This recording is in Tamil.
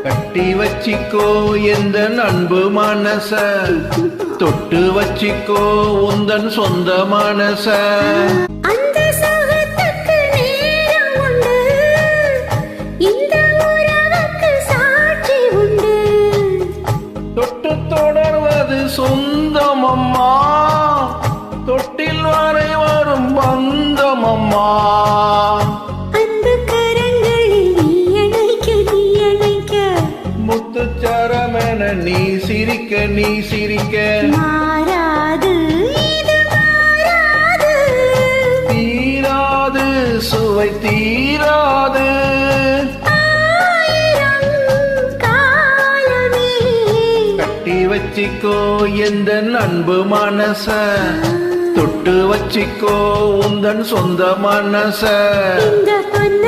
கட்டி வச்சிக்கோ எந்த அன்பு மனச, தொட்டு வச்சிக்கோ உந்தன் சொந்த மனச. அந்த சுகத்துக்கு நேரம் உண்டு, இந்த உறவுக்கு சாட்சி உண்டு. தொட்டு தொடர்வது சொந்தம் அம்மா, தொட்டில் வரை வரும் பந்தம் அம்மா. முத்துச்சரமென நீ சிரிக்க நீ சிரிக்க மாறாது இது மாறாது, தீராது சுவை தீராது. ஆயிரம் காலமே கட்டி வச்சிக்கோ எந்த அன்பு மனச, தொட்டு வச்சிக்கோ உந்தன் சொந்த மனச. இந்த பொன்ன